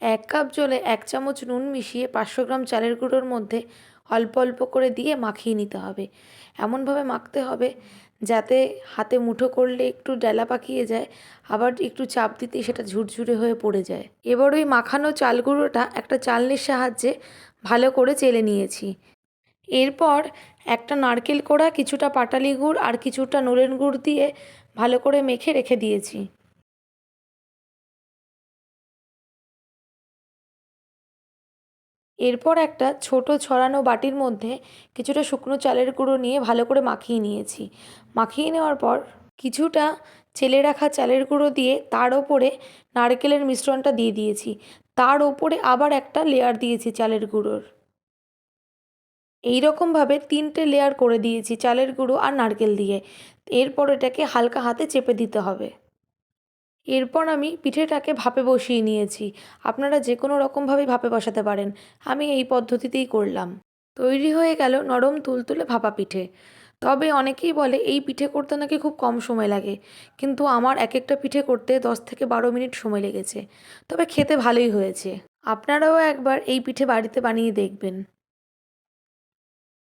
এক কাপ জলে 1 চামচ নুন মিশিয়ে 500 গ্রাম চালের গুঁড়োর মধ্যে অল্প অল্প করে দিয়ে মাখিয়ে নিতে হবে। এমনভাবে মাখতে হবে যাতে হাতে মুঠো করলে একটু ডেলা পাকিয়ে যায়, আবার একটু চাপ দিতেই সেটা ঝুরঝুরে হয়ে পড়ে যায়। এবার ওই মাখানো চাল গুঁড়োটা একটা চালনির সাহায্যে ভালো করে চেলে নিয়েছি। এরপর একটা নারকেল কোড়া, কিছুটা পাটালি গুড় আর কিছুটা নলেন গুড় দিয়ে ভালো করে মেখে রেখে দিয়েছি। এরপর একটা ছোট ছড়ানো বাটির মধ্যে কিছুটা শুকনো চালের গুঁড়ো নিয়ে ভালো করে মাখিয়ে নিয়েছি। মাখিয়ে নেওয়ার পর কিছুটা চেলে রাখা চালের গুঁড়ো দিয়ে তার ওপরে নারকেলের মিশ্রণটা দিয়ে দিয়েছি। তার ওপরে আবার একটা লেয়ার দিয়েছি চালের গুঁড়োর। এই রকমভাবে 3টে লেয়ার করে দিয়েছি চালের গুঁড়ো আর নারকেল দিয়ে। এরপর এটাকে হালকা হাতে চেপে দিতে হবে। এরপর আমি পিঠেটাকে ভাপে বসিয়ে নিয়েছি। আপনারা যে কোনো রকমভাবেই ভাপে বসাতে পারেন। আমি এই পদ্ধতিতেই করলাম। তৈরি হয়ে গেল নরম তুলতুলে ভাপা পিঠে। তবে অনেকেই বলে এই পিঠে করতে নাকি খুব কম সময় লাগে, কিন্তু আমার এক একটা পিঠে করতে 10 থেকে 12 মিনিট সময় লেগেছে। তবে খেতে ভালোই হয়েছে। আপনারাও একবার এই পিঠে বাড়িতে বানিয়ে দেখবেন।